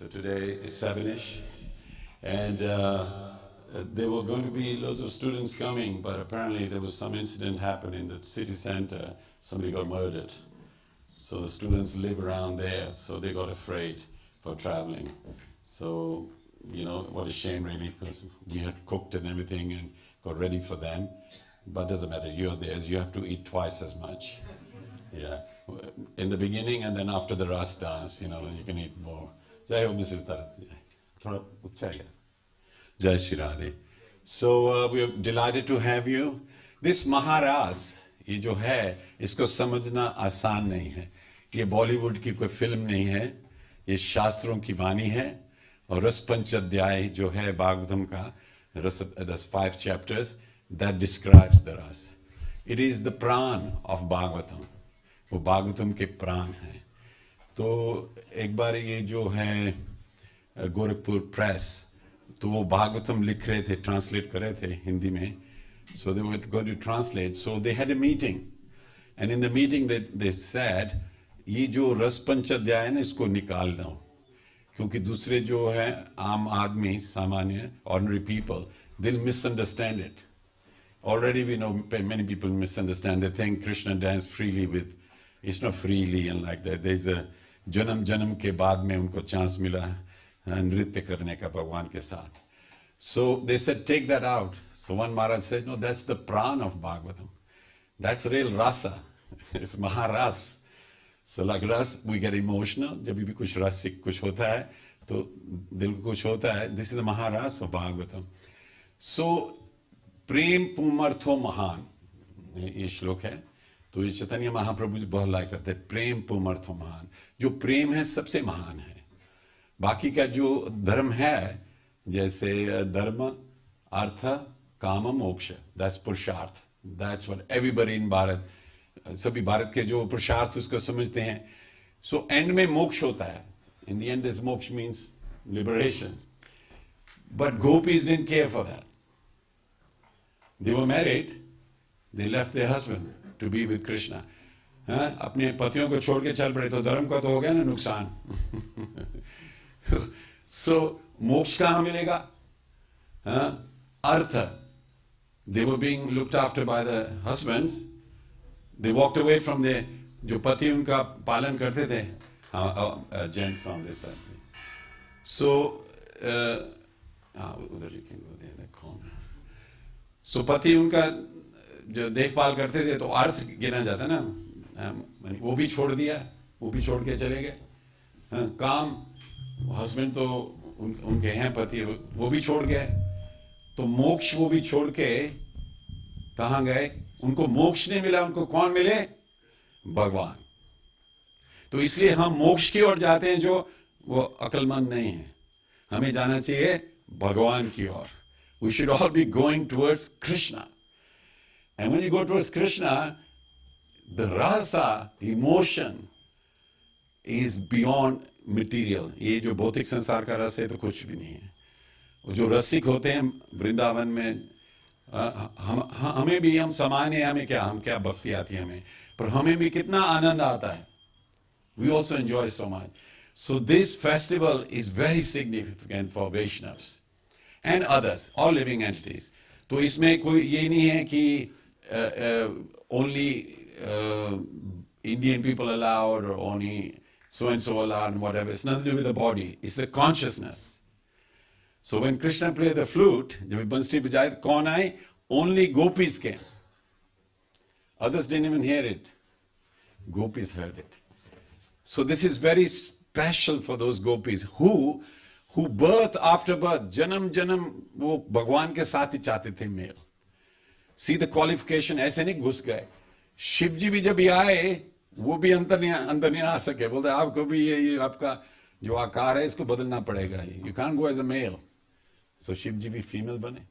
So today is 7-ish, and there were going to be loads of students coming, but apparently there was some incident happened in the city center. Somebody got murdered. So the students live around there, so they got afraid for traveling. So, you know, what a shame really, because we had cooked and everything and got ready for them. But doesn't matter, you're there, you have to eat twice as much. Yeah, in the beginning and then after the Ras dance, you know, you can eat more. Jai Ho, Mrs. Tarat. Thoda ucha hai. Jai Shri Radhe. So we are delighted to have you. This Maharas, ये जो है, इसको समझना आसान नहीं है. ये बॉलीवुड की कोई फिल्म नहीं है. ये शास्त्रों की वाणी है. और रस पंचाध्याय जो है भागवतम का, the 5 chapters that describes the ras. It is the pran of Bhagavatam. वो भागवतम के प्राण है. तो एक बार ये जो है गोरखपुर प्रेस, तो वो भागवतम लिख रहे थे, ट्रांसलेट कर रहे थे हिंदी में. So they were going to translate. So they had a meeting. And in the meeting they said, ये जो रस पंचाध्याय है ना, इसको निकाल लो. क्योंकि दूसरे जो है आम आदमी, सामान्य, ordinary people, they'll misunderstand it. Already we know many people misunderstand. They think Krishna danced freely with, it's not freely and like that. There's a जन्म के बाद में उनको चांस मिला नृत्य करने का भगवान के साथ. So they said, take that out. So one Maharaj said, no, that's the pran of Bhagavatam. That's real rasa. It's maharas. So like ras, we get emotional. जब भी कुछ रसिक कुछ होता है तो दिल को कुछ होता है. This is the maharas of Bhagavatam. So प्रेम पुमर्थो महान, ये श्लोक है. तो ये चैतन्य महाप्रभु जी बहुत लाइक करते हैं. प्रेम पुमर्थो महान, जो प्रेम है सबसे महान है. बाकी का जो धर्म है, जैसे धर्म, अर्थ, काम, मोक्ष, दैट्स पुरुषार्थ. That's what everybody in Bharat, सभी भारत के जो पुरुषार्थ उसको समझते हैं. सो एंड में मोक्ष होता है. इन द एंड दिस मोक्ष means liberation. But gopis didn't care for that. They were married, they left their husband to be with Krishna. हाँ, अपने पतियों को छोड़ के चल पड़े, तो धर्म का तो हो गया ना नुकसान. So मोक्ष कहाँ मिलेगा? हाँ, अर्थ, they were being looked after by the husbands. They walked away from their, जो पति उनका पालन करते थे. Gents from this side. So उधर you can go there, that corner. So पति उनका जो देखभाल करते थे, तो अर्थ गिना जाता ना, वो भी छोड़ दिया, वो भी छोड़ के चले गए. काम, हस्बैंड तो उनके हैं पति, वो भी छोड़ गए. तो मोक्ष वो भी छोड़ के कहाँ गए? उनको मोक्ष नहीं मिला. उनको कौन मिले? भगवान. तो इसलिए हम मोक्ष की ओर जाते हैं, जो वो अक्लमंद नहीं है. हमें जाना चाहिए भगवान की ओर. We should all be going towards Krishna. And when you go towards Krishna, the rasa, emotion, is beyond material. ये जो भौतिक संसार का रस है तो कुछ भी नहीं है. वो जो रसिक होते हैं वृंदावन में, हमें भी, हम सामान्य, हमें क्या भक्ति आती है हमें, पर हमें भी कितना आनंद आता है. We also enjoy so much. So this festival is very significant for Vaishnavas and others, all living entities. तो इसमें कोई ये नहीं है कि only Indian people allowed, or only so and so allowed, and whatever. It's nothing to do with the body. It's the consciousness. So when Krishna played the flute, जब बंसरी बजाए, कौन आए? Only gopis came. Others didn't even hear it. Gopis heard it. So this is very special for those gopis who birth after birth, janam वो भगवान के साथ ही चाहते थे मेल. See the qualification, ऐसे नहीं घुस गए. शिव जी भी जब ये आए, वो भी अंदर नहीं आ सके. बोलते आपको भी ये आपका जो आकार है इसको बदलना पड़ेगा. You can't go as a male. So Shiv जी भी फीमेल बने.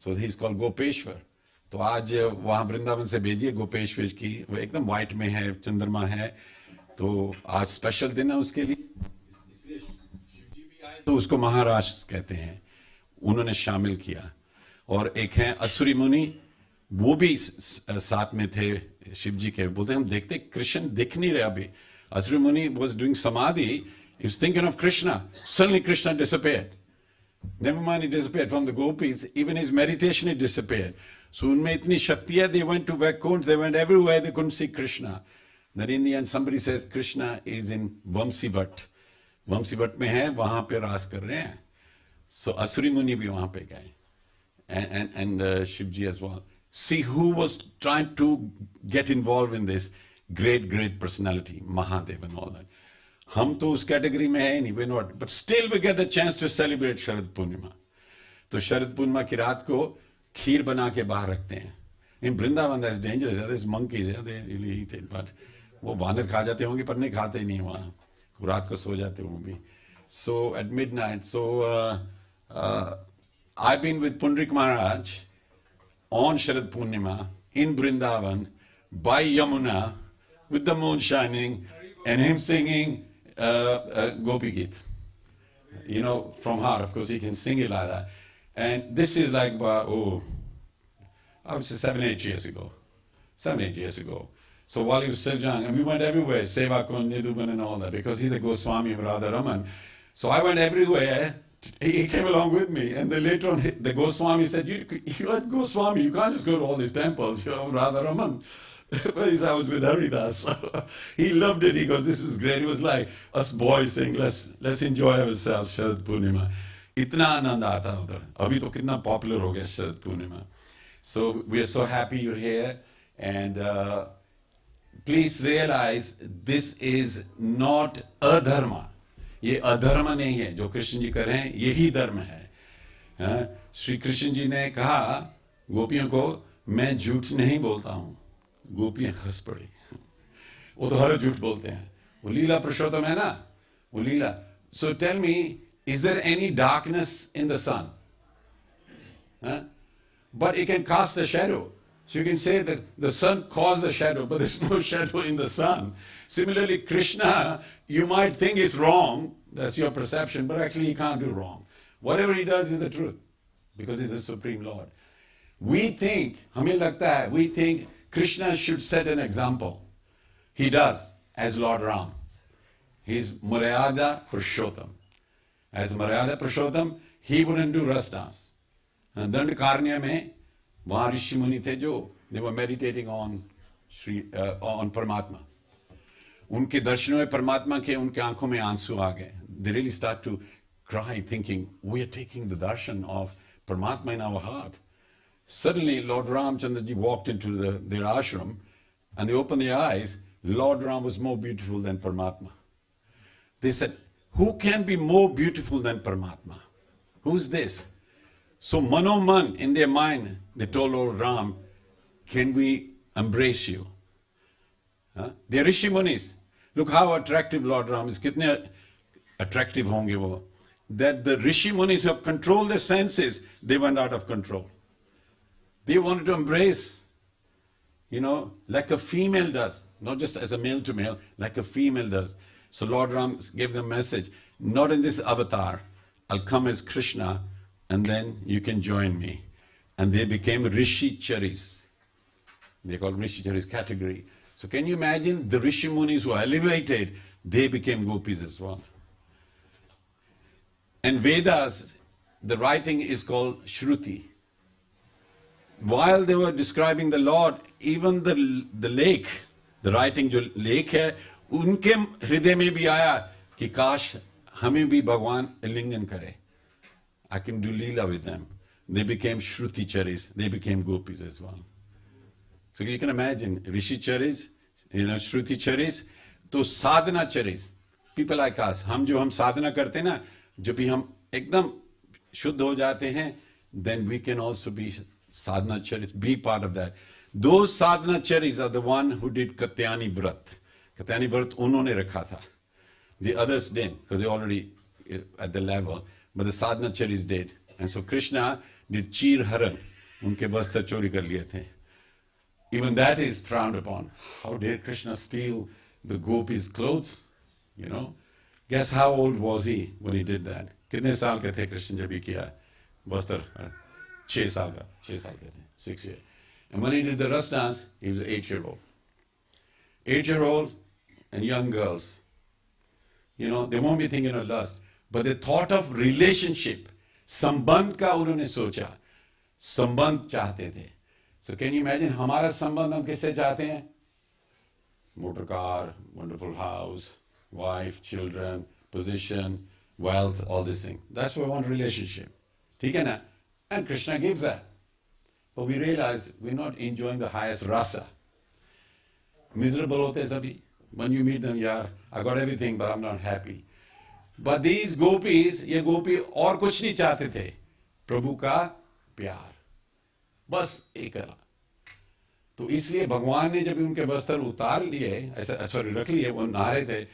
So he is called Gopeshwar. तो आज वहां वृंदावन से भेजिए गोपेश्वर की, वो एकदम व्हाइट में है, चंद्रमा है. तो आज स्पेशल दिन है उसके लिए, इसलिए शिव जी भी आए तो उसको महाराज कहते हैं. उन्होंने शामिल किया. और एक है असुरी मुनि, वो भी साथ में थे शिव जी के. बोलते हम देखते कृष्ण दिख नहीं रहे अभी. असुरी मुनि was doing samadhi, he was thinking of Krishna. Suddenly Krishna disappeared. Never mind, he disappeared from the gopis. Even his meditation, he disappeared. So उनमें इतनी शक्ति है, they went to Vaikuntha, they went everywhere, they couldn't see Krishna. Then in the end somebody says Krishna is in Vamsivat. Vamsivat में है, वहां पे रास कर रहे हैं. So असुरी मुनि भी वहां पे गए. And Shivji as well. See who was trying to get involved in this great personality, Mahadev and all that. हम तो उस कैटेगरी में है नहीं, we're not, but still we get the chance to celebrate Sharad Purnima. तो शरद पूर्णिमा की रात को खीर बना के बाहर रखते हैं. In Vrindavan that's dangerous. There's monkeys, they really eat it, but वो वानर खा जाते होंगे, पर नहीं खाते नहीं वहाँ. रात को सो जाते वो भी. So at midnight, so I've been with Pundrik Maharaj on Sharad Purnima in Vrindavan by Yamuna with the moon shining and him singing Gopi Geet. You know, from heart, of course, he can sing it like that. And this is like, I would say 7-8 years ago. 7-8 years ago. So while he was still young, and we went everywhere, Sevakun, Niduban and all that, because he's a Goswami of Radharaman. So I went everywhere. He came along with me, and then later on, the Goswami said, you're a Goswami, you can't just go to all these temples, you're Radharaman. But I was with Haridas. He loved it. He goes, this was great. It was like us boys saying, let's enjoy ourselves, Sharad Purnima. Itna आनंद आता उधर. अभी तो कितना popular हो गया Sharad Purnima. So we are so happy you're here, And please realize this is not adharma. ये अधर्म नहीं है जो कृष्ण जी कर रहे हैं, यही धर्म है. श्री कृष्ण जी ने कहा गोपियों को, मैं झूठ नहीं बोलता हूं. गोपियां हंस पड़ी. वो तो हर झूठ बोलते हैं. वो लीला पुरुषोत्तम है ना, वो लीला. So tell me, is there any darkness in the sun? But it can cast a shadow. So you can say that the sun caused the shadow, but there's no shadow in the sun. Similarly, Krishna, you might think is wrong, that's your perception, but actually he can't do wrong. Whatever he does is the truth, because he's the Supreme Lord. We think, हमें लगता है, we think Krishna should set an example. He does, as Lord Ram. He's Maryada Purushottam. As Maryada Purushottam, he wouldn't do ras dance. And Dandakarnya mein, वहाँ ऋषि मुनि थे जो they were meditating on Paramatma. उनके दर्शनों में परमात्मा के उनके आंखों में आंसू आ गए. They really start to cry, thinking, we are taking the darshan of Paramatma in our heart. Suddenly, Lord Ramchandra ji walked into their ashram, and they opened their eyes. Lord Ram was more beautiful than Paramatma. They said, who can be more beautiful than Paramatma? Who's this? So Manoman, in their mind, they told Lord Ram, can we embrace you? They're Rishi Munis. Look how attractive Lord Ram is. Kitne attractive honge wo. That the Rishi Munis who have controlled their senses, they went out of control. They wanted to embrace, like a female does. Not just as a male to male, like a female does. So Lord Ram gave them a message, not in this avatar. I'll come as Krishna, and then you can join me. And they became Rishi Charis. They called Rishi Charis category. So can you imagine the Rishi Munis who are elevated, they became gopis as well. And Vedas, the writing is called Shruti. While they were describing the Lord, even the lake, the writing जो lake है, उनके हृदय में भी आया कि काश हमें भी भगवान आलिंगन करे. I can do leela with them. They became Shruti Charis. They became gopis as well. So you can imagine Rishi Charis, Shruti Charis, तो sadhana Charis. People like us, हम sadhana करते हैं ना, जब भी हम एकदम शुद्ध हो जाते हैं, then we can also be sadhana Charis, be part of that. Those sadhana Charis are the one who did Katyani Vrat. Katyani Vrat उन्होंने रखा था. The others didn't, because they're already at the level. But the sadhana Charis did. And so Krishna did Chir Haran. Unke vastra chori kar liye the. Even that is frowned upon. How dare Krishna steal the gopis' clothes? Guess how old was he when he did that? Kitne saal ke the Krishna jab ye kiya? Vastra 6 saal ka. 6 saal ke the. 6 years. And when he did the ras dance, he was 8-year-old. 8-year-old and young girls. They won't be thinking of lust. But the thought of relationship, संबंध का उन्होंने सोचा, संबंध चाहते थे. So can you imagine हमारा संबंध हम किससे चाहते हैं? Motor car, wonderful house, wife, children, position, wealth, all these things. That's why we want relationship. ठीक है ना? And Krishna gives that. But we realize we're not enjoying the highest rasa. Miserable होते सभी. When you meet them, yaar, I got everything, but I'm not happy. But these gopis, ये गोपी और कुछ नहीं चाहते थे, प्रभु का प्यार, बस एक है. तो इसलिए भगवान ने जब उनके वस्त्र उतार लिए, ऐसा सॉरी रख लिए, वो नहा रहे थे,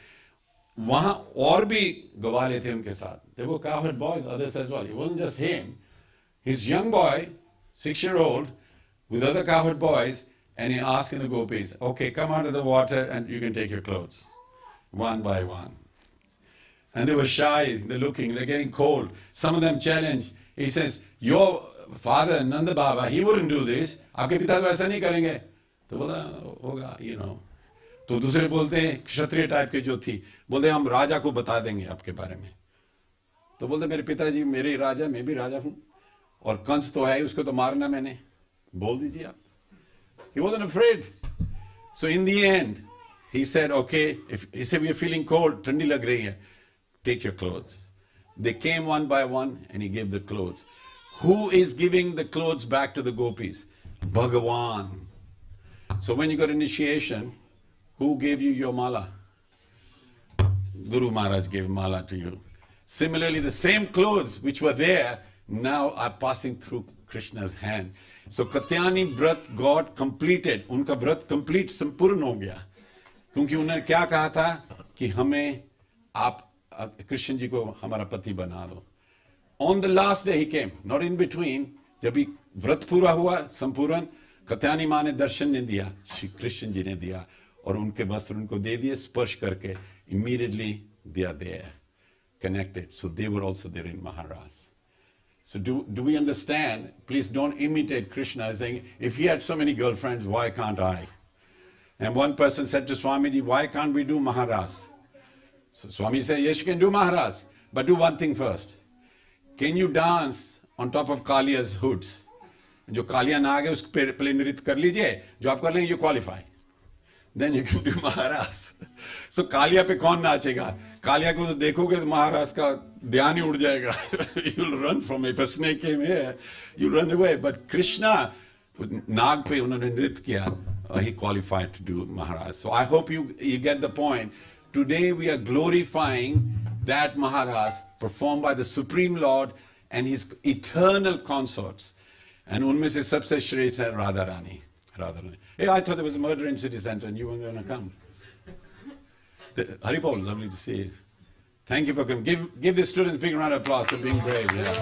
वहां और भी गवाले थे उनके साथ. There were cowherd boys, others as well. It wasn't just him. His young boy, 6-year-old, with other cowherd boys, and he asking the gopis, okay, come out of the water and you can take your clothes, one by one. And they were shy, they're looking, they're getting cold. Some of them challenge. He says, your father, Nanda Baba, he wouldn't do this. आपके पिता तो ऐसा नहीं करेंगे. तो बोला होगा, तो दूसरे बोलते हैं, क्षत्रिय टाइप के जो थी, बोलते हम राजा को बता देंगे आपके बारे में. तो बोलते मेरे पिताजी मेरे राजा, मैं भी राजा हूँ. और कंस तो है, उसको तो मारना मैंने. बोल दीजिए आप. He wasn't afraid. So in the end, he said, okay, he said, we are feeling cold, ठंडी लग रही है. Take your clothes. They came one by one and he gave the clothes. Who is giving the clothes back to the gopis? Bhagavan. So when you got initiation, who gave you your mala? Guru Maharaj gave mala to you. Similarly, the same clothes which were there now are passing through Krishna's hand. So Katyani Vrat got completed. उनका व्रत complete संपूर्ण हो गया. क्योंकि उन्होंने क्या कहा था कि हमें आप कृष्ण जी को हमारा पति बना दो. On the last day he came, not in between. जब भी व्रत पूरा हुआ संपूर्ण, कत्यानी माँ ने दर्शन नहीं दिया, श्री कृष्ण जी ने दिया और उनके वस्त्र उनको दे दिए स्पर्श करके. Immediately they are there, connected. So they were also there in Maharaj. So do we understand? Please don't imitate Krishna saying, if he had so many girlfriends, why can't I? And one person said to Swamiji, why can't we do Maharaj? So Swami said, yes, you can do Maharaj, but do one thing first. Can you dance on top of Kalia's hoods? जो कालिया नाग है उसके पहले नृत्य कर लीजिए, जो आप कर लेंगे you qualify. Then you can do Maharaj. So Kaliya पे कौन नाचेगा? कालिया को तो देखोगे तो महाराज का ध्यान ही उड़ जाएगा. You'll run from it. If a snake came here, you run away. But Krishna, नाग पे उन्होंने नृत्य किया, he qualified to do Maharaj. So I hope you get the point. Today we are glorifying that Maharaj performed by the Supreme Lord and his eternal consorts. And unme se sabse shresth hai Radharani. Radharani. Hey, I thought there was a murder in city center and you weren't going to come. Haripal, lovely to see you. Thank you for coming. Give the students a big round of applause for being brave. Yeah.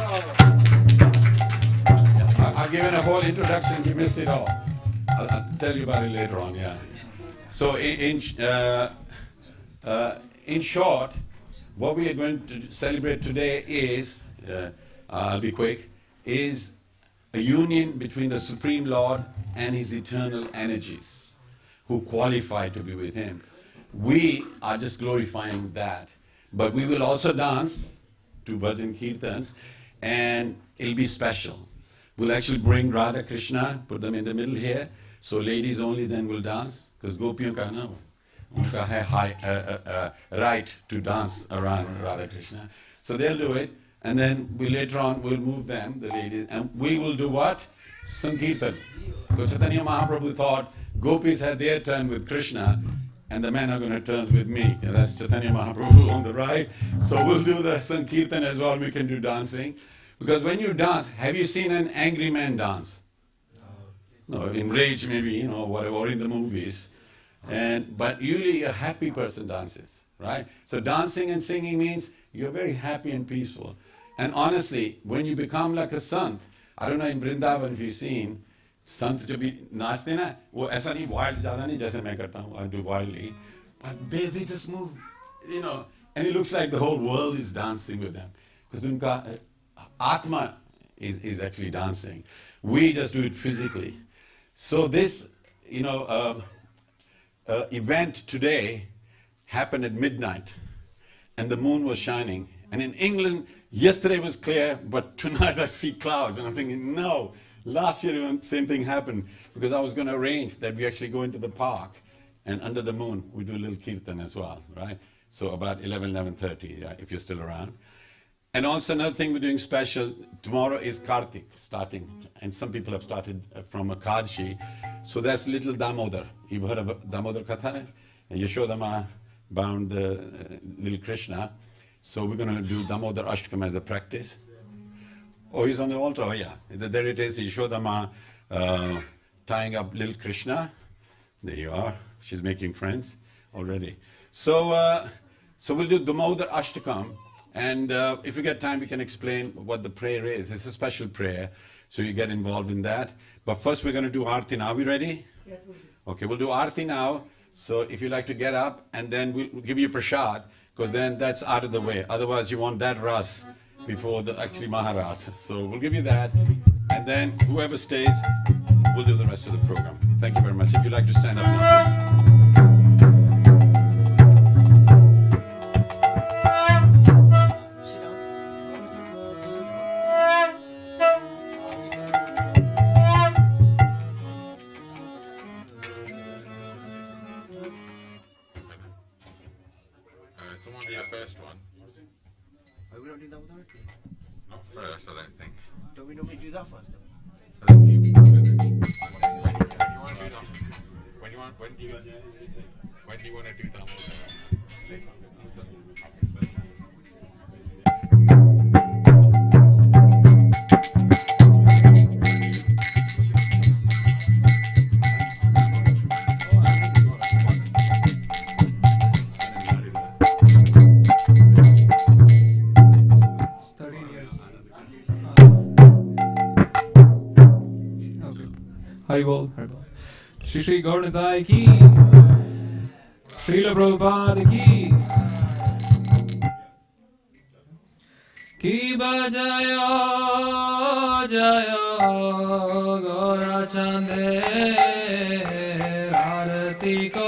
I've given a whole introduction, you missed it all. I'll tell you about it later on, yeah. So in short, what we are going to celebrate today is, I'll be quick, is a union between the Supreme Lord and his eternal energies who qualify to be with him. We are just glorifying that. But we will also dance to bhajan kirtans and it'll be special. We'll actually bring Radha Krishna, put them in the middle here, so ladies only then will dance, because gopiyon ka na, unka hai right to dance around Radha Krishna. So they'll do it. And then later on we'll move them, the ladies, and we will do what? Sankirtan. So Chaitanya Mahaprabhu thought gopis had their turn with Krishna and the men are going to turn with me. And that's Chaitanya Mahaprabhu on the right. So we'll do the Sankirtan as well. We can do dancing. Because when you dance, have you seen an angry man dance? No, in rage maybe, whatever, or in the movies. But usually a happy person dances, right? So dancing and singing means you're very happy and peaceful. And honestly, when you become like a sant, I don't know in Vrindavan if you've seen, sant jo bhi naachte na, wo aisa nahi wild jada nahi jaise main karta hu, I do wildly, but they just move, and it looks like the whole world is dancing with them. Because unka atma is actually dancing. We just do it physically. So this, event today happened at midnight. And the moon was shining. And in England, yesterday was clear, but tonight I see clouds. And I'm thinking, no, last year the same thing happened, because I was going to arrange that we actually go into the park, and under the moon, we do a little kirtan as well, right? So about 11:30, yeah, if you're still around. And also another thing we're doing special, tomorrow is Kartik starting. And some people have started from Akadshi. So that's little Damodar. You've heard of Damodar Katha? Yashodama bound little Krishna. So we're going to do Damodar Ashtakam as a practice. Oh, he's on the altar? Oh, yeah. There it is, Yashodama tying up little Krishna. There you are. She's making friends already. So we'll do Damodar Ashtakam. And if we get time, we can explain what the prayer is. It's a special prayer, so you get involved in that. But first we're going to do Aarti now. Are we ready? Yes, we'll do. Okay, we'll do Aarti now. So if you like to get up, and then we'll give you prasad, because then that's out of the way. Otherwise, you want that ras before the actually Maharaj. So we'll give you that, and then whoever stays, we'll do the rest of the program. Thank you very much. If you'd like to stand up now, please. Someone be the first one. Oh, we don't do that with Dorothy? Not first, I don't think. Don't we normally do that first? I think you want to do that. When do you want to do that? Haribol, Haribol. Shri Shri Gauranathai ki, Srila Prabhupada ki bajaya jaya Gaura Chande Arati ko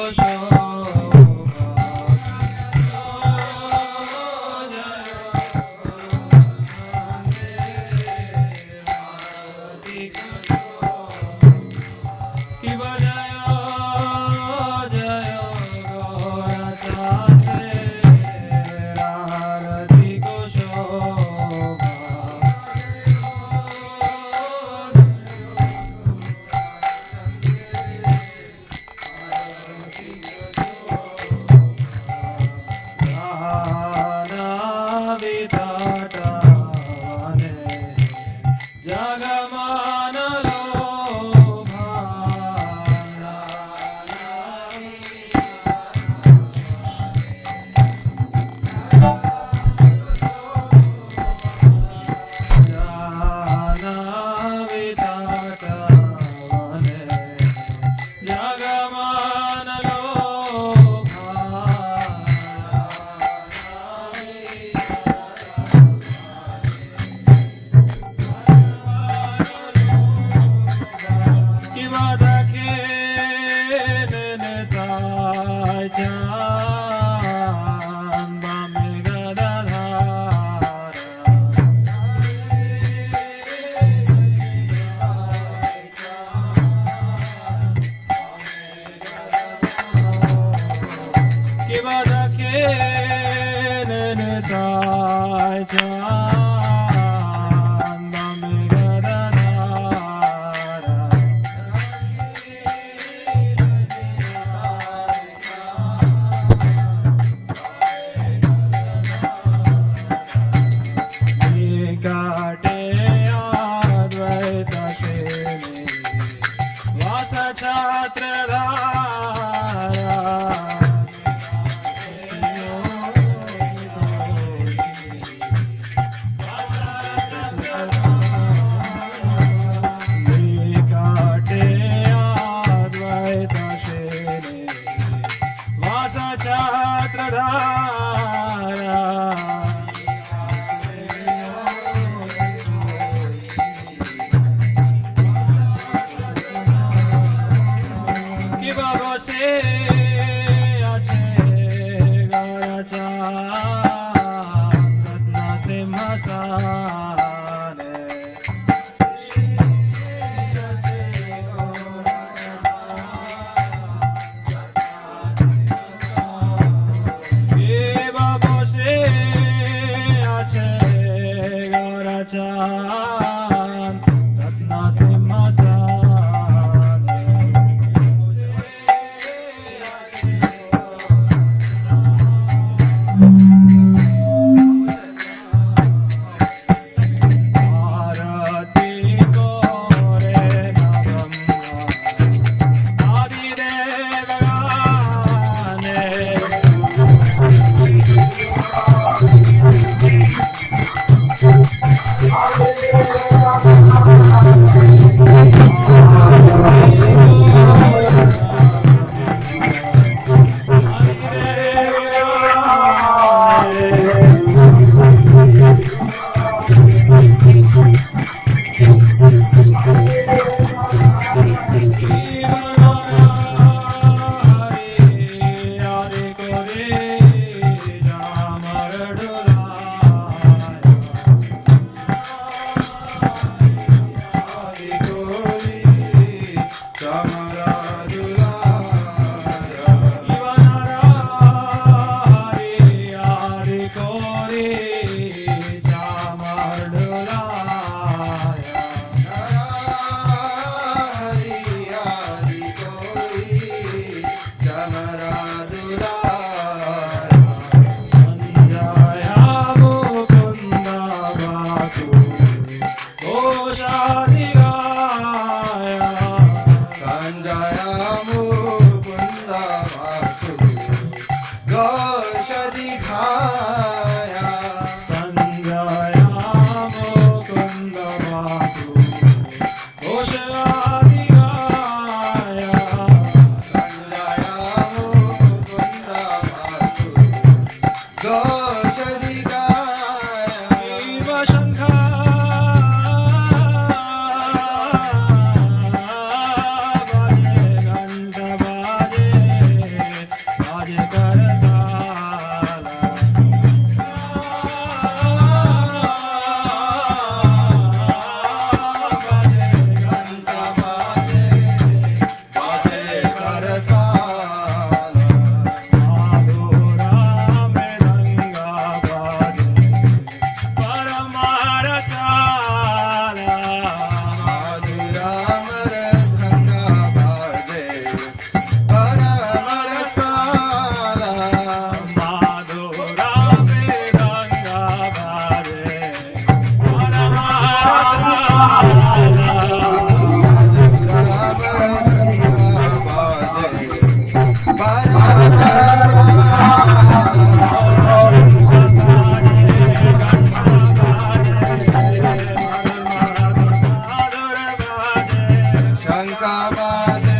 शंका बाजे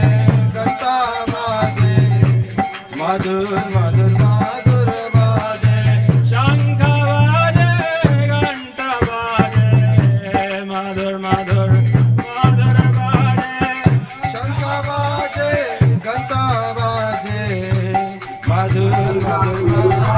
गंगा बाजे मधुर मधुर मधुर बाजे शंख बाजे घंटा बाजे मधुर मधुर मधुर बाजे शंख बाजे घंटा बाजे मधुर मधुर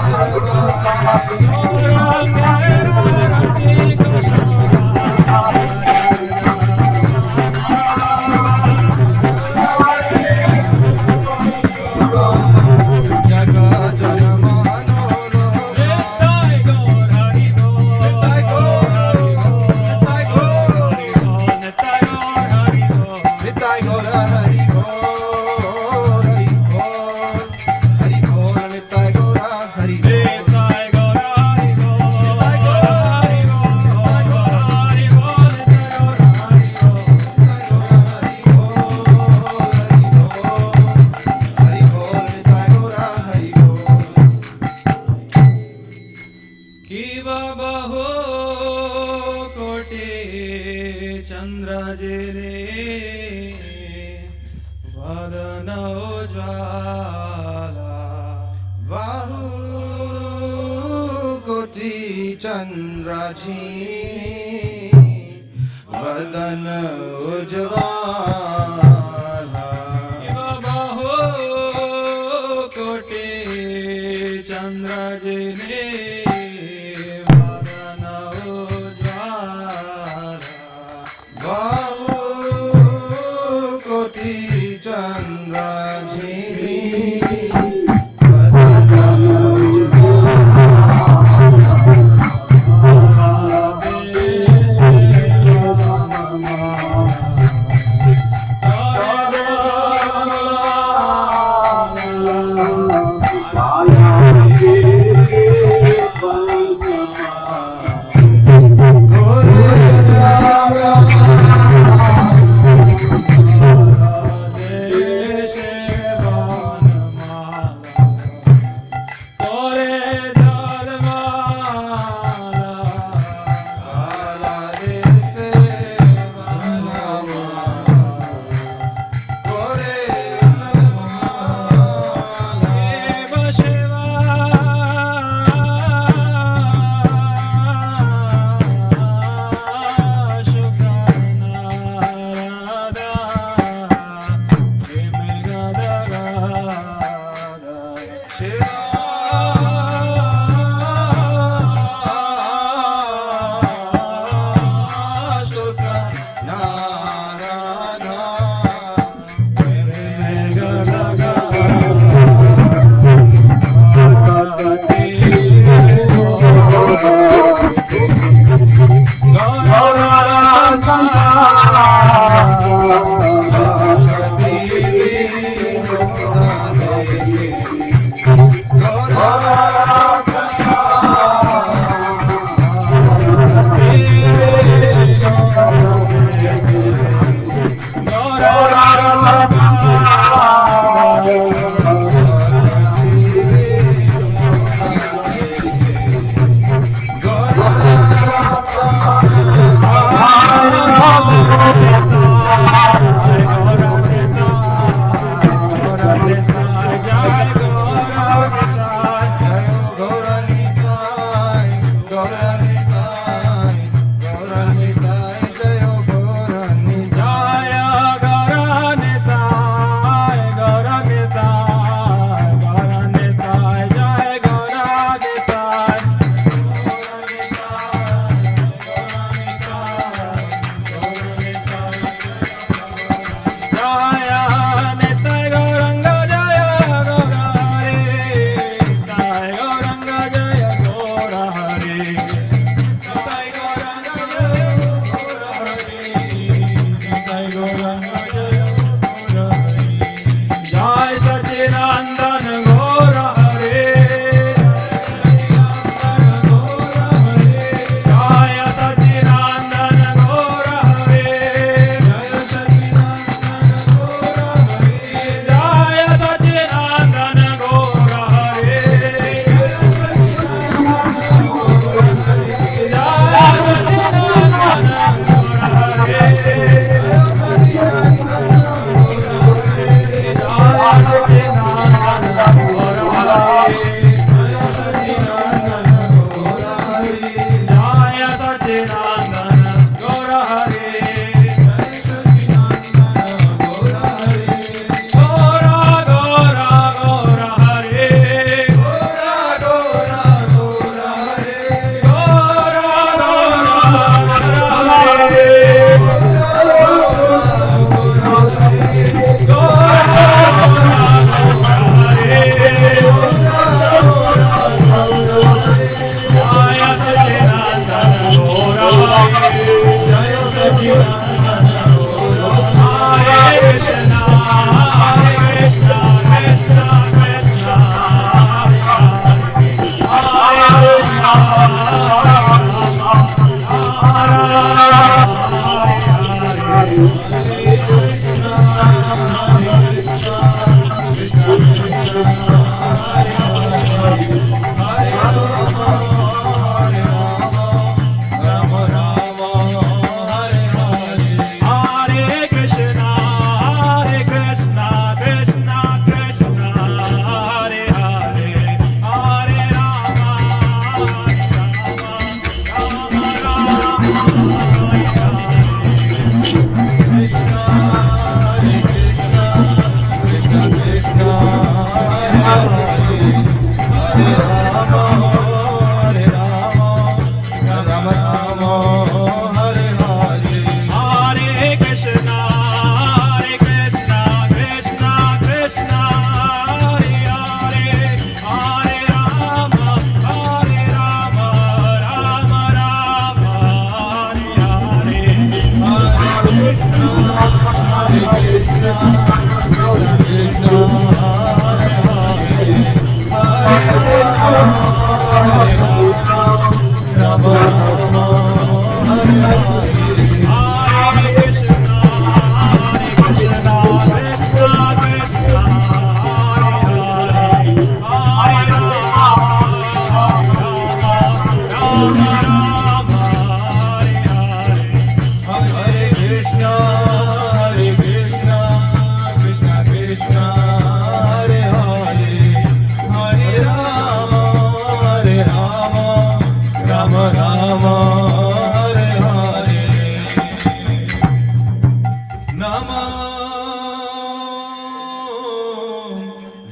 वदन उज्ज्वला बाहो कोटि चंद्र जिने वदन उज्ज्वला बाहो कोटि चंद्र जिने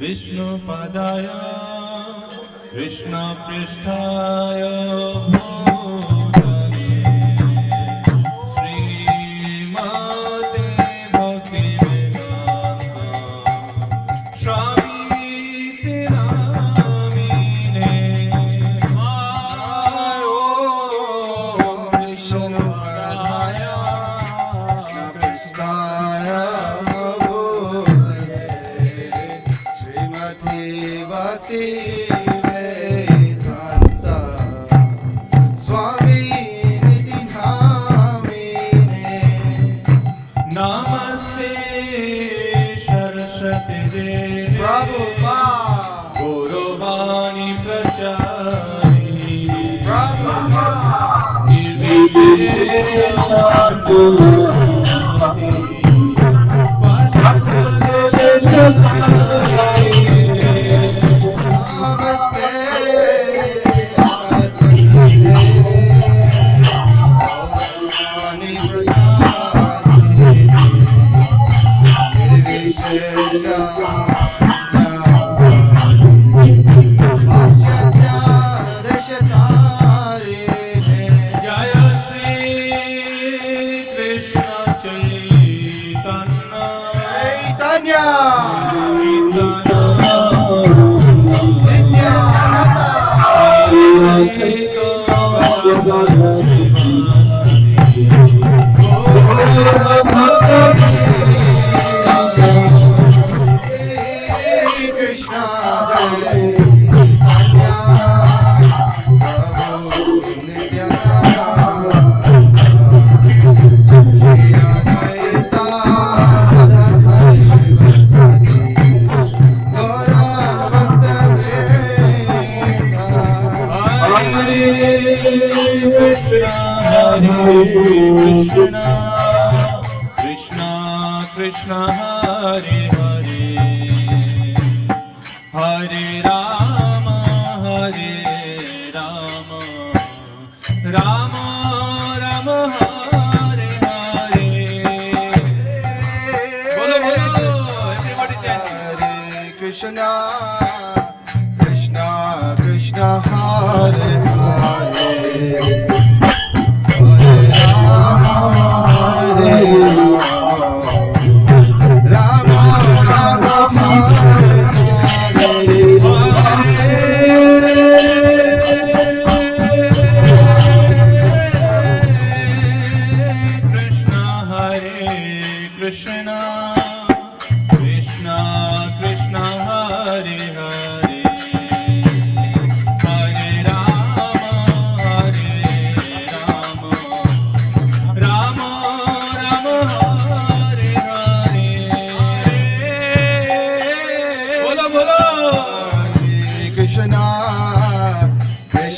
विष्णुपदाय कृष्णपृष्ठाय भूतले श्रीमते भक्तिवेदान्त स्वामीति नामिने विष्णुपदाय कृष्णपृष्ठाय भक्ति वेदांत स्वामी निधि नामिने नमस्ते सरस्वती देवी प्रभुपाद गौरवाणी प्रचारिणी Prabhupada Krishna Krishna Krishna Hare Hare Hare Rama Hare Rama Rama Rama Hare Hare Bolo bolo everybody chant Hare Krishna Krishna Krishna Hare Hare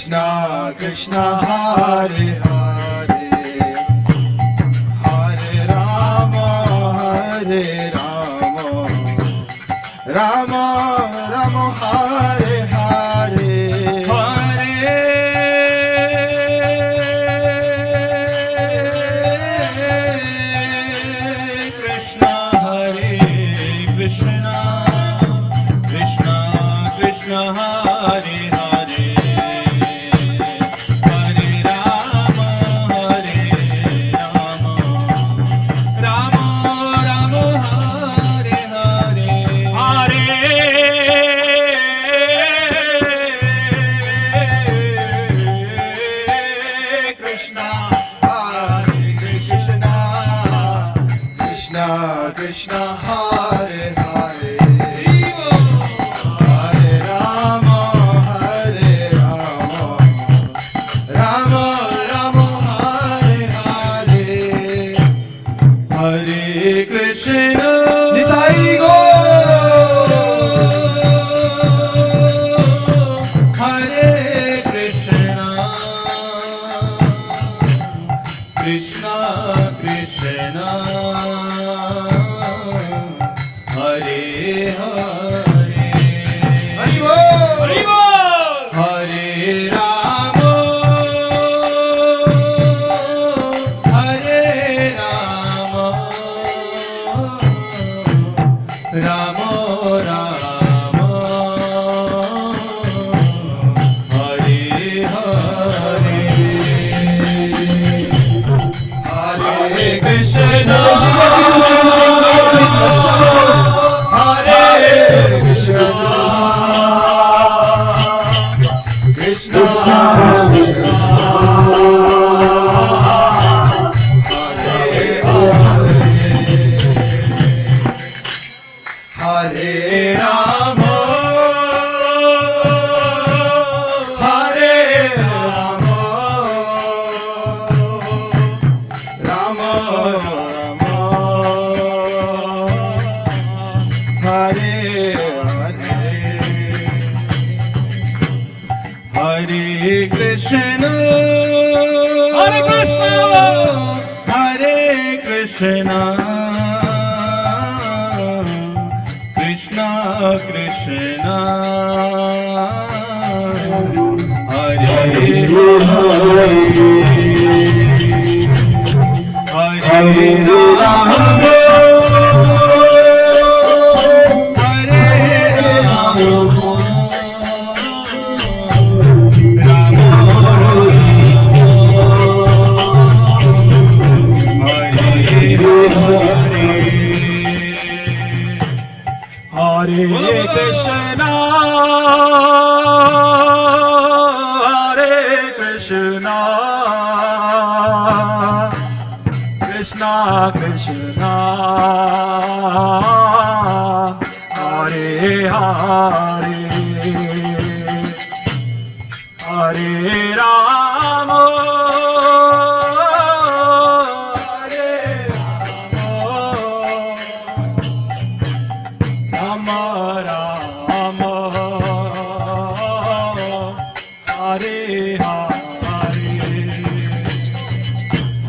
Krishna Krishna Hare Hare Hare Rama Hare Rama Rama Rama Hare Hare Hare Krishna Hare Krishna Krishna Krishna Hare Hare Hare Hare Hare, Hare Rama, Hare Rama, Rama Rama, Hare Hare, Hare Krishna, Nitai Gaur, Hare Krishna, Krishna Krishna, Hare Hare, Hari Bol, Hare Rama, Hare Rama, Rama Rama, Hare Hare, Hare Krishna, Hare Krishna, Krishna Krishna, Hare Hare, Hare Rama, Hare Rama, Rama Rama, Hare Hare, Hare Krishna, Hare Krishna, Hare Krishna, Krishna Krishna, Hare Hare, Hare Rama, Hare Rama,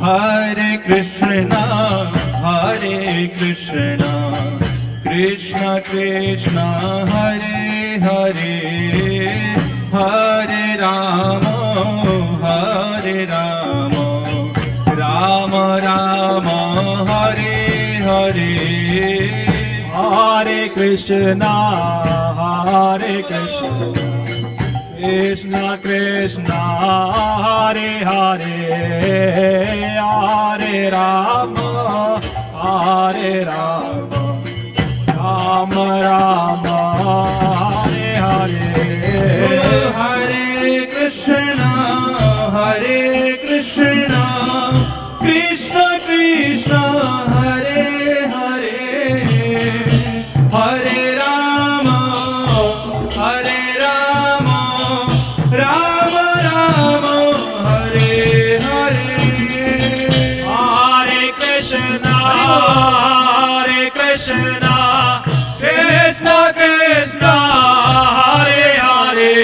Hare Krishna, Hare Krishna, Krishna Krishna, Hare Hare, Hare Rama, Hare Rama, Rama Rama, Hare Hare, Hare Krishna, Hare Krishna, Krishna Krishna, Hare Hare, Hare Rama, Hare Rama, Rama Rama, Hare Hare, Hare Krishna, Hare Krishna, Krishna Krishna, Hare Hare, Hare Rama, Hare Rama, Rama Rama, Hare Hare, Hare Krishna, Hare Krishna, Krishna Krishna, Hare Hare, Hare Rama, Hare Rama, Rama Rama, Hare Hare, Hare Krishna, Hare Krishna, Krishna Krishna, Hare Hare,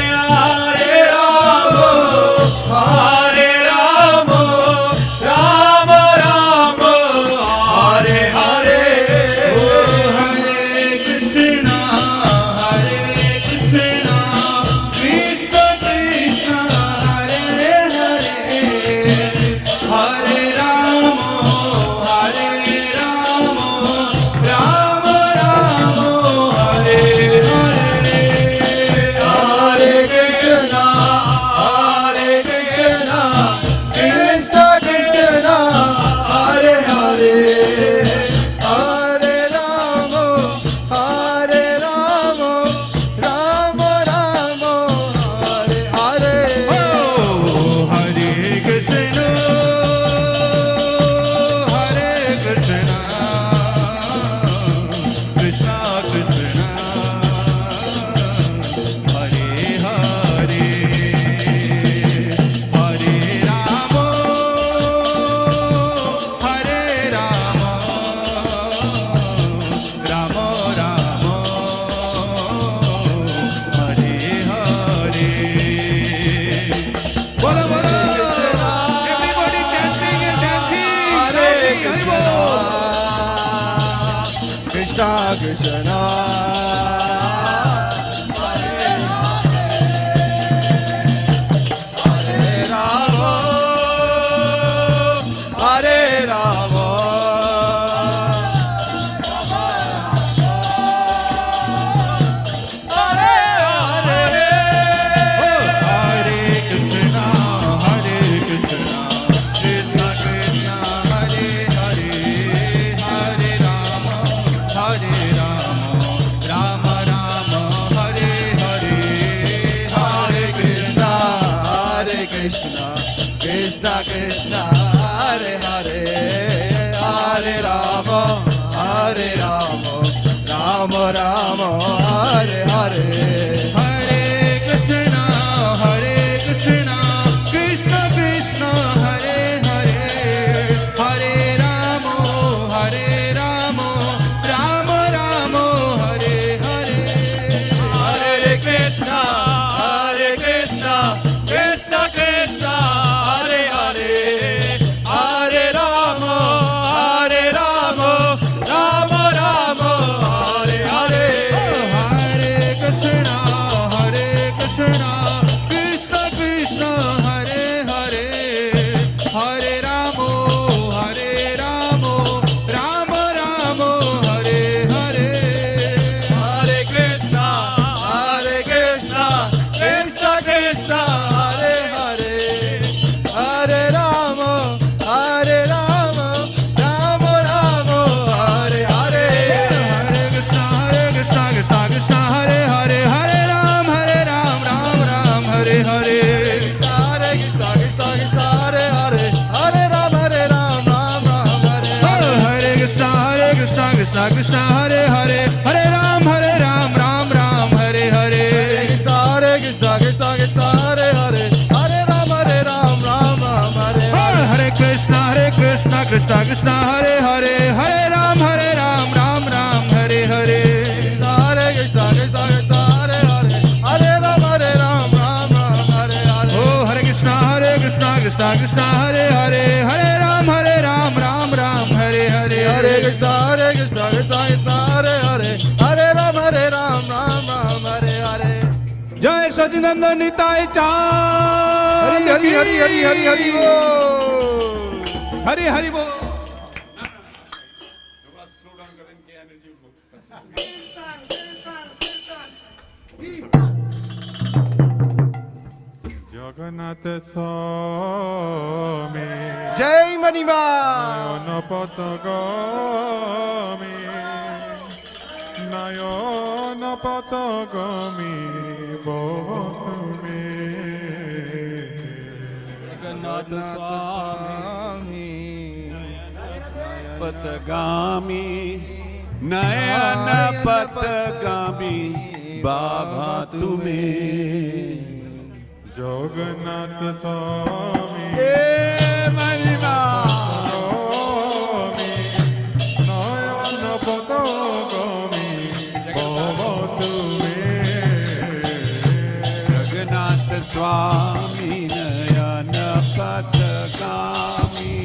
Hare Rama, Hare Rama, Rama Rama, Hare Hare, Hare Krishna, Hare Krishna, Krishna Krishna, Hare Hare, Hare Rama, Hare Rama, Krishna Krishna Krishna Krishna Hare Hare Hare Rama Hare Rama Rama Rama Hare Hare Hare Krishna Krishna Krishna Hare Hare Hare Rama Rama Rama Hare Hare Hare Krishna Krishna Krishna Hare Hare Hare Rama Rama Rama Hare Hare Hare Krishna Krishna Krishna Hare Hare Hare Rama Rama Rama Hare Hare Hare Krishna Krishna Krishna Hare Hare Hare Rama Rama Rama Hare Hare Hare Krishna Krishna Krishna Hare Hare Hare Ram Ram Ram Hare Hare Krishna Krishna Hare Hare Hare Ram Ram Hare Hare Hare Krishna Krishna Hare Hare Hare Ram Ram Hare Hare Krishna Krishna Hare Hare Hare Ram Ram Hare Hare Hare Krishna Krishna Hare Hare Hare Ram Ram Hare Hare Hare Krishna Hare Hare Hare Ram Hare Hare Oh Hare Krishna Krishna Hare Hare Hare Ram Hare Hare Hare Krishna Hare Hare Hare Ram Hare Hare Jai Sajinanda Nitai Chand Hari Hari Hari Hari Hari Bo Hari Hari Bo Jagannath Swami Jai Manima Nayana Patagami Nayana Patagami Bhavami Jagannath Swami Patagami Nayana Patagami Baba Tume Jagannath Swami Manima Swami Nayana Patagami Bhavatume Jagannath Swami Nayana Patagami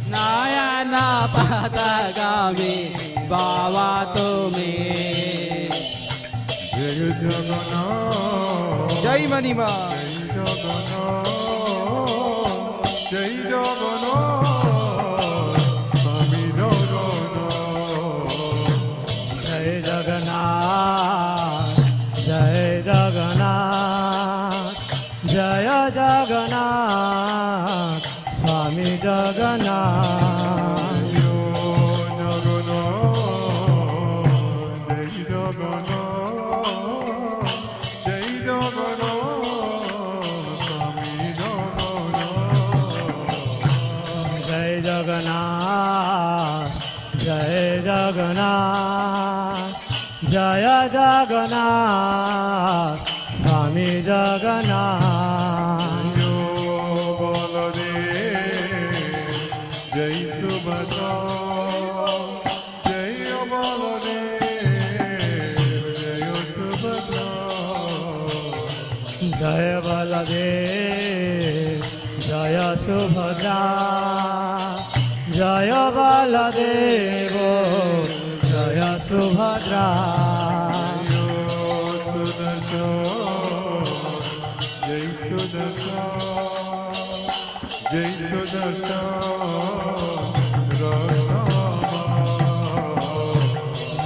Nayana Patagami Baba Tume Jai Jagannath Jai Manima Jai Jagannath Swami Jagannath Jai Jagannath Jai Jagannath Jaya Jagannath Swami Jagannath Yo Jagannath Jai Jagannath Jai Jagannath Swami Jagannath Jai Jagannath Jai Jagannath Jaya Jagannath Swami Jagannath Yo Baladev Jai Subhadra Jai Baladev Jai Subhadra Jai Baladev Jaya Subhadra Jaya Baladev Jaya Subhadra घोरा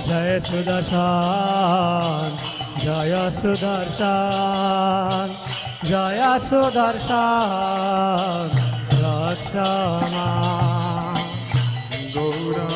जय सुदर्शन जय सुदर्शन जय सुदर्शन रक्षमा गौरा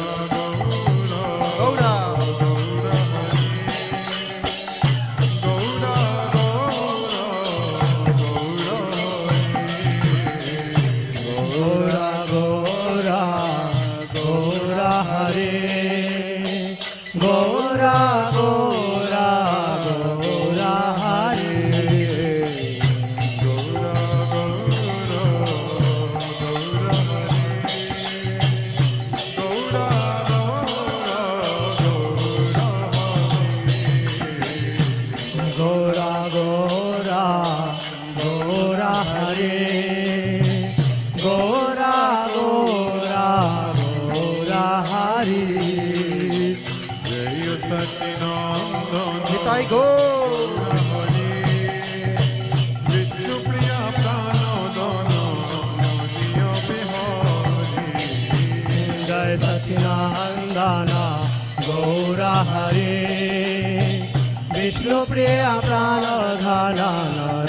विष्णु प्रिय प्राण धन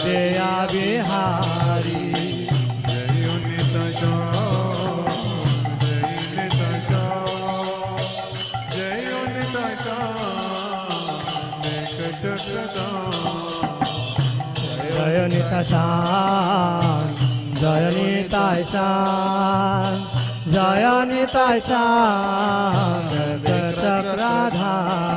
दया बिहारी जय निताई जय निताई जय निताई चक्रधाम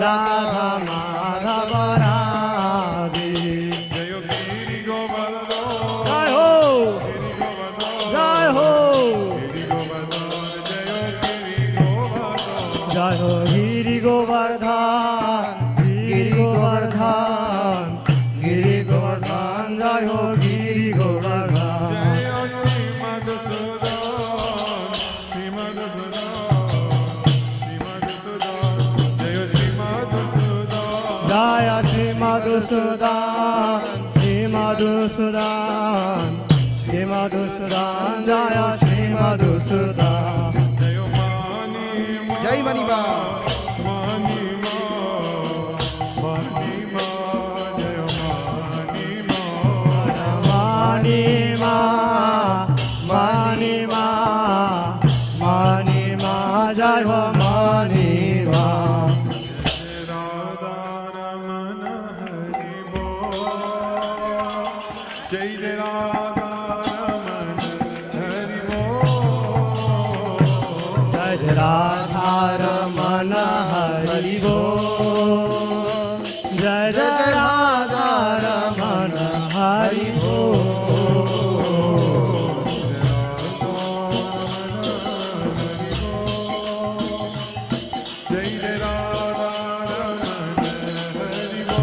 राधा माधव राधे जय हो जय हो जय हो गिरि गोवर्धन गिरि गोवर्धन गिरि गोवर्धन जय हो गिरि गोवर्धन जय श्री मधुसूदन श्री मधुसूदन श्री मधुसूदन जय श्री मधुसूदन जय मणिमा मणिमा मणिमा मणिमा जय हो मणिमा राधा रमन हरि बोल जय जय राधा रमन हरि बोल जय जय राधा रमन हरि बोल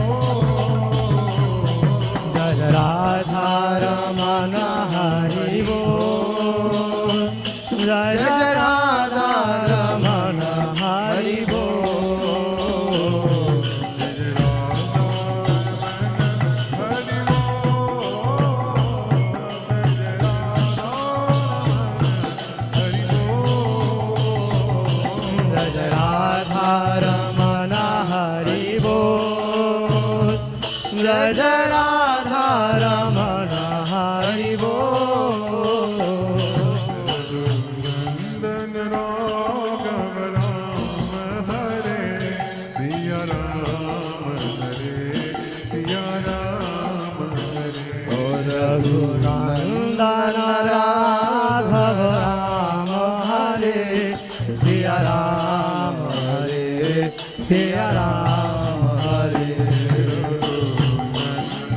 जय जय राधा रमन हरि बोल जय जय राधा रमन हरि बोल जय जय राधा रमन हरि बोल जय जय राधा रमन हरि बोल राघव राम हरे सिया राम हरे सिया राम हरे रघुनंदन राघव राम हरे सिया राम हरे सिया राम हरे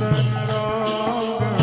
राघव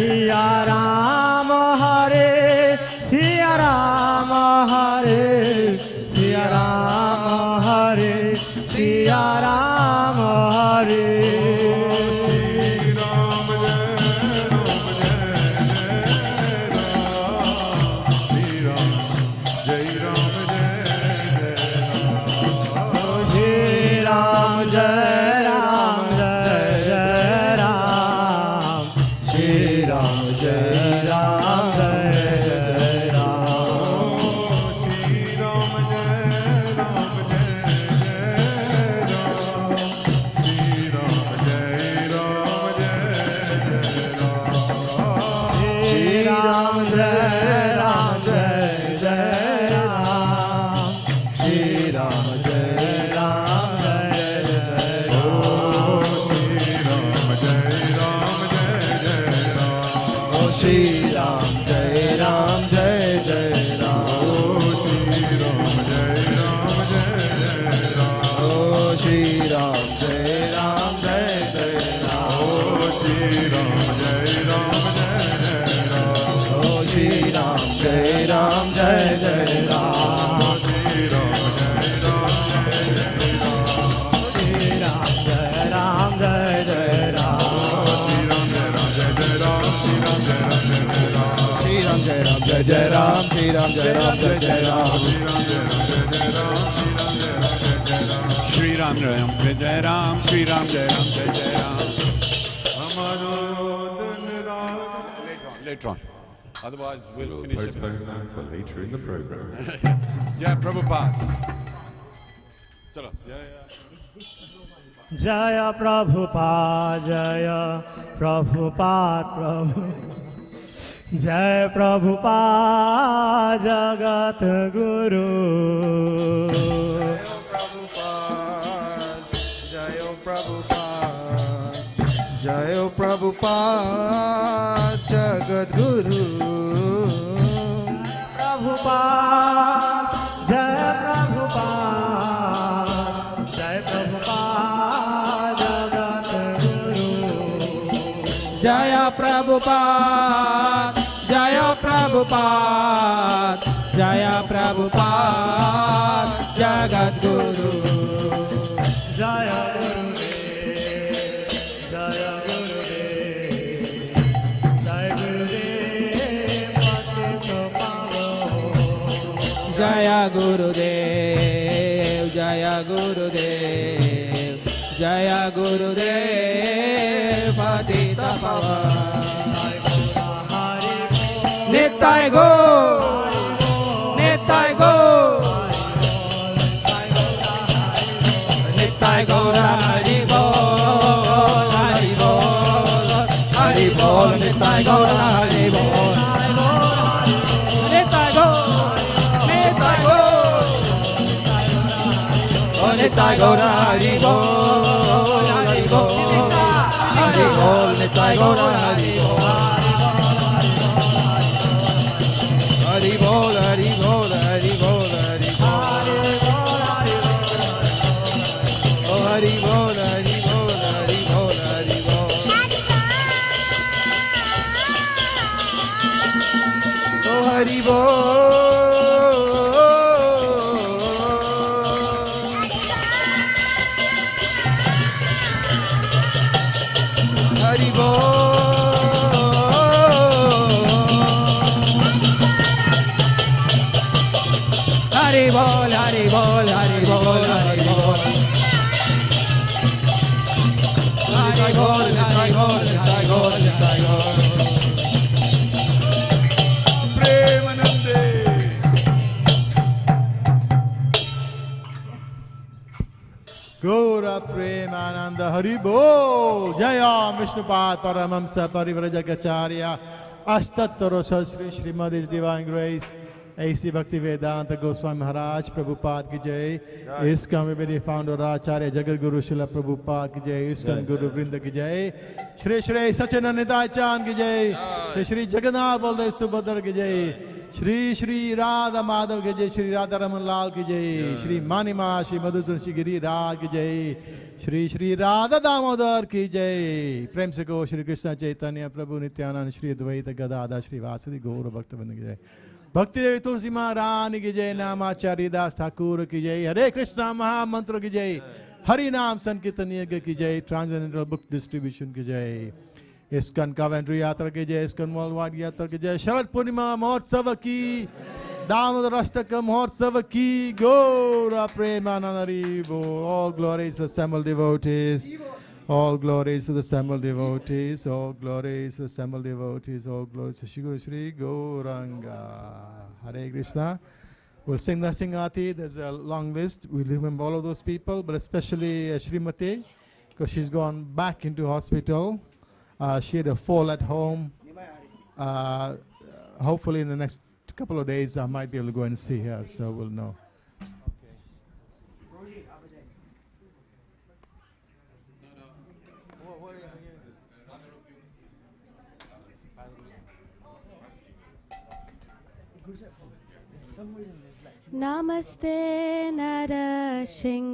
सिया राम हरे सिया राम हरे सिया राम हरे सिया राम हरे जय राम श्री राम जय राम जय जय राम श्री राम जय राम श्री राम जय राम जय जय Ram later on otherwise we'll finish postpone that for later in the program. Jai Prabhupada chalo जय प्रभुपाद जय प्रभुपाद प्रभु जय प्रभुपाद जगत गुरु जय प्रभुपाद जगत गुरु प्रभुपाद जय प्रभुपाद जगत गुरु जय प्रभुपाद जय प्रभुपाद जय प्रभुपाद जगत गुरु जय गुरुदेव जय गुरुदेव जय गुरुदेव पतित पावन निताय गो निताय गो निताय गौर हरि बोल हरि बोल हरि बोल निताय गौर हरि बोल निताय गो निताय गौर हरि बोल हरि बोल हरि बोल निताय गौर हरि बोल हरि बोल हरि बोल हरि बोल हरि बोल ओ हरि बोल हरि बोल हरि बोल हरि बोल ओ हरि बोल Hari bol, Hari bol, Hari bol, Hari bol. Hari bol, Hari bol, Hari bol, Hari bol. Premanande. Gaura Premananda Hari Bol. Jaya Vishnupad Paramamsa Parivrajagacharya Ashtattara Shri Srimad His Divine Grace A.C. Bhaktivedanta Goswami Maharaj Prabhupada ki jai. ISKCON Coventry founder Acharya Jagat Guru Srila Prabhupada ki jai. ISKCON Guru Vrinda ki jai. Shri Shri Sachinanda Nitai Chand ki jai. Shri Shri Jagannath Baldev Subhadra ki jai. Shri Shri Radha Madhav की जय, श्री राधा रमन लाल की जय, श्री मानिमा श्री मधुसूदन श्री गिरिराज की जय, श्री श्री राधा दामोदर की जय। प्रेम से को श्री कृष्ण चैतन्य प्रभु नित्यानंद श्री अद्वैत गदाधर श्री वासुदेव गौर भक्तवृंद की जय। भक्ति देवी तुलसी महारानी की जय। नामाचार्य दास ठाकुर की जय। हरे कृष्णा महामंत्र की जय। हरि नाम संकीर्तन यज्ञ की जय। ट्रांसजेंडर बुक डिस्ट्रीब्यूशन की जय। ISKCON Coventry यात्रा की जय। ISKCON वर्ल्डवाइड यात्रा की जय। शरद पूर्णिमा महोत्सव की, दामोदर अष्टक महोत्सव की गौर प्रेमानंद हरि बोल। All glories to the assembled devotees. All glories to the assembled devotees. All glories to the assembled devotees. All glories to Shri Guru Shri Gauranga. Hare Krishna. We'll sing the Singati. There's a long list. We'll remember all of those people, but especially Srimati, because she's gone back into hospital. She had a fall at home. Hopefully in the next couple of days I might be able to go and see her, so we'll know. Namaste Narashingaya.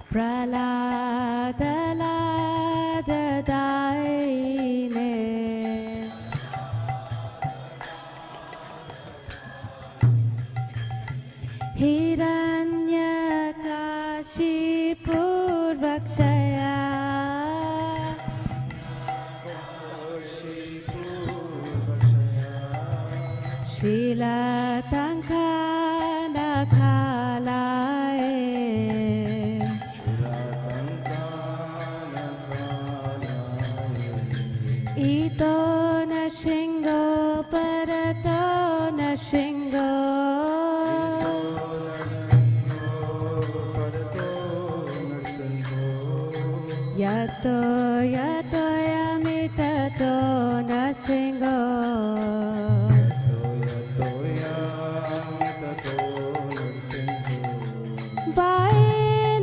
Praladaladaine. Hiranyakashipurvakshaya. Shilatankanakalae. Ito na shingo parato na shingo. Yato yato yamitato na shingo. Bae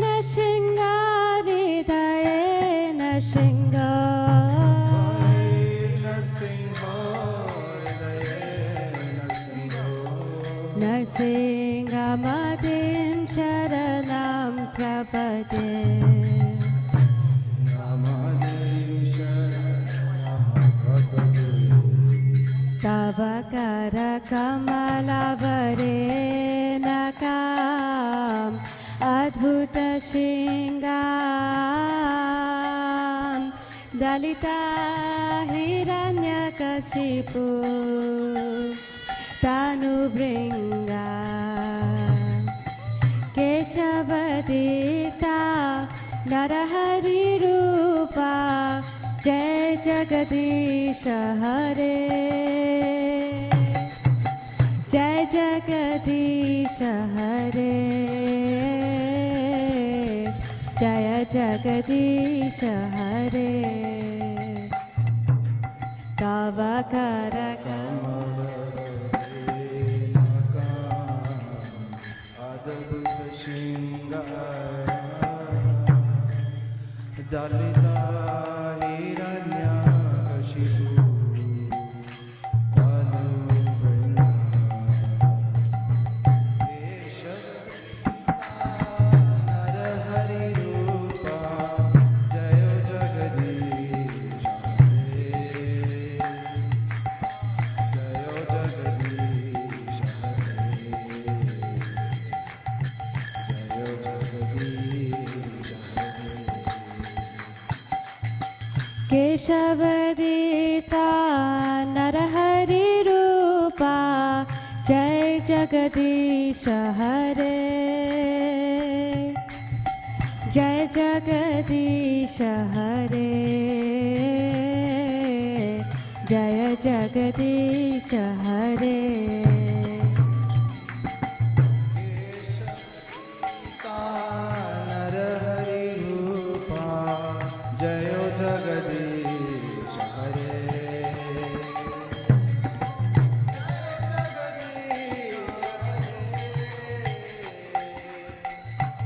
na shingari dae na shingo. Narsingamadim sharanam prapade. Tavakara kamalavare nakam adbhuta shingam dalita hiranyakashipu tanu bringa keshavadita narahari rupa jai jagadisha hare jai jagadisha hare jaya jagadisha hare tavakara dalita hiranyakashipu tanu bringa narahari rupa jayo jagadish jayo jagadish jayo jagadish Keshavadita narahari rupa jai jagadisha hare jai jagadisha hare jaya jagadisha hare narahari rupa jayo jagadish hare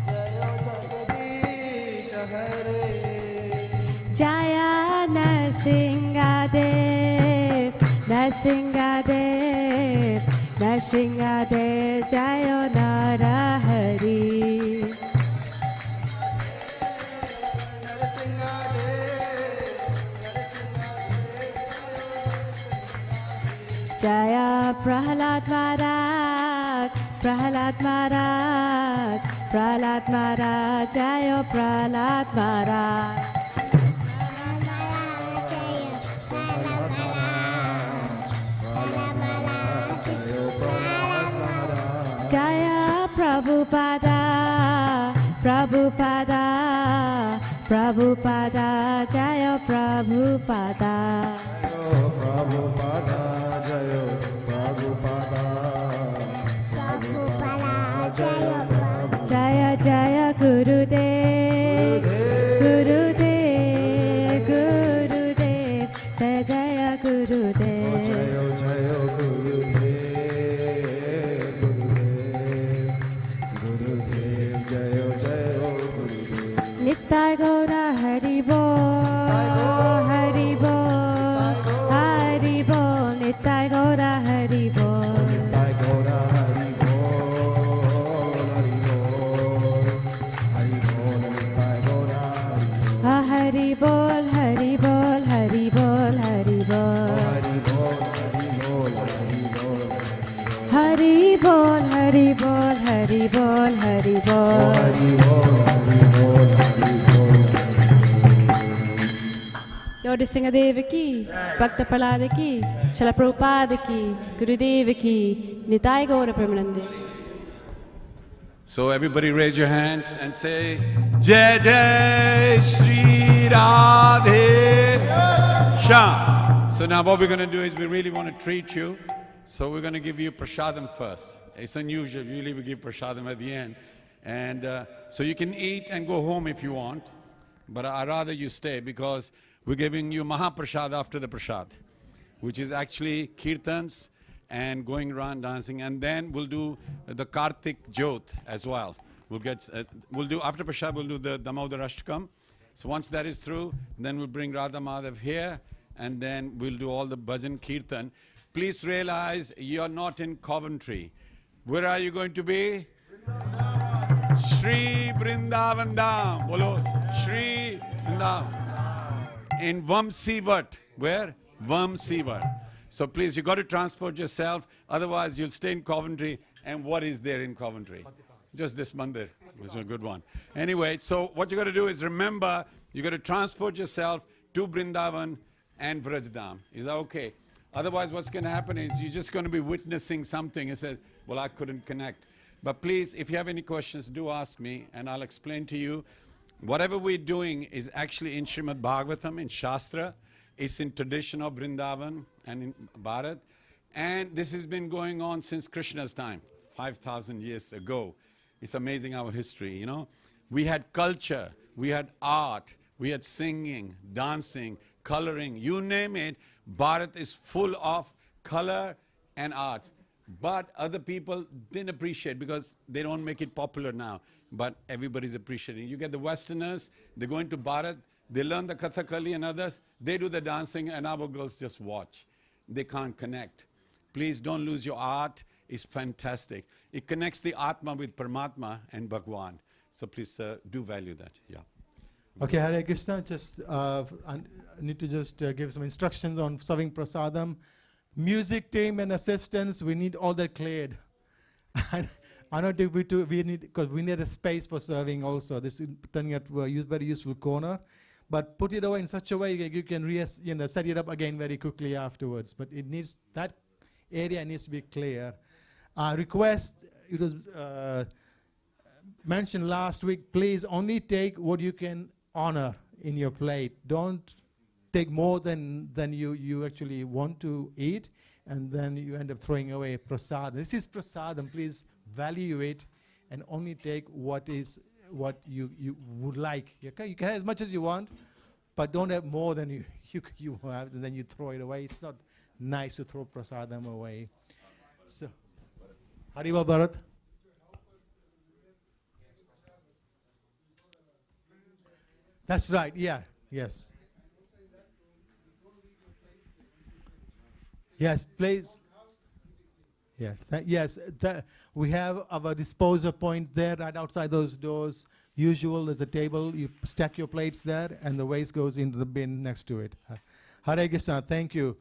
jayo jagadish hare Jaya Narsingadev, Narsingadev, Narsingadev, Jaya Narahari. Jaya Prahlad Maharaj, Prahlad Maharaj, Prahlad Maharaj, Jaya Prahlad Maharaj. Jaya Prabhupada, Prabhupada, Prabhupada, Jaya Prabhupada. Prabhupada, Jayo Prabhupada, Prabhupada, Jayo Prabhupada. Jaya Jaya Gurudev, Gurudev, Gurudev, Jaya Jaya Gurudev. Jayo Jayo Gurudev, Gurudev, Gurudev, Jayo Jayo Gurudev. Nittai Gaura Hari Bol, Hari Bol, Hari Bol, Nittai Gaura Hari Bol. Nittai Gaura Hari Bol, Hari Bol, Hari Bol, Nittai Gaura Hari Bol. Hari Bol, Hari Bol, Hari Bol, Hari Bol. Hari Bol, Hari Bol, Hari Bol. Hari Bol, Hari Bol, Hari Bol. Hari Bol, Hari Bol, Hari Bol. Lord Singadev ki, Bhakta Prahlad ki, Srila Prabhupada ki, Gurudev ki, Nittai Gaura Premanande. So everybody raise your hands and say, Jai Jai Shri Radhe Shyam. So now what we're going to do is we really want to treat you. So we're going to give you prasadam first. It's unusual, usually we give prasadam at the end. And so you can eat and go home if you want. But I'd rather you stay because we're giving you Mahaprasad after the prasad, which is actually kirtans and going around dancing. And then we'll do the Kartik Jyot as well. We'll do, after prasad, we'll do the Damodar Ashtakam. So once that is through, then we'll bring Radha Madhav here, and then we'll do all the bhajan kirtan. Please realize you're not in Coventry. Where are you going to be? Shri Vrindavan Dham. Bolo, Shri Vrindavan. In Vamsivat. Where? Vamsivat. So please, you got to transport yourself. Otherwise, you'll stay in Coventry. And what is there in Coventry? Just this mandir. It was a good one. Anyway, so what you got to do is remember, you got to transport yourself to Vrindavan and Vrajdam. Is that okay? Otherwise, what's going to happen is you're just going to be witnessing something and says, well, I couldn't connect. But please, if you have any questions, do ask me, and I'll explain to you. Whatever we're doing is actually in Srimad Bhagavatam, in Shastra. It's in tradition of Vrindavan and in Bharat. And this has been going on since Krishna's time, 5,000 years ago. It's amazing our history, you know. We had culture, we had art, we had singing, dancing, coloring, you name it. Bharat is full of color and art. But other people didn't appreciate because they don't make it popular now. But everybody's appreciating. You get the Westerners, they go into Bharat, they learn the Kathakali and others, they do the dancing and our girls just watch. They can't connect. Please don't lose your art. It's fantastic. It connects the Atma with Paramatma and Bhagwan. So please do value that. Yeah. Okay, Hare Krishna, just I need to just give some instructions on serving prasadam. Music team and assistants, we need all that cleared. I don't think we need, because we need a space for serving also. This is turning out to a very useful corner. But put it away in such a way that you can set it up again very quickly afterwards. But it needs, that area needs to be clear. Request, it was mentioned last week, please only take what you can honor in your plate. Don't take more than you actually want to eat, and then you end up throwing away prasad. This is prasadam. Please value it and only take what you would like. Okay? You can have as much as you want, but don't have more than you have, and then you throw it away. It's not nice to throw prasadam away. So, Hariva Bharat. That's right, yeah, yes. Yes, please. Yes, yes. We have our disposal point there, right outside those doors. Usual, there's a table. You stack your plates there, and the waste goes into the bin next to it. Hare Krishna. Thank you.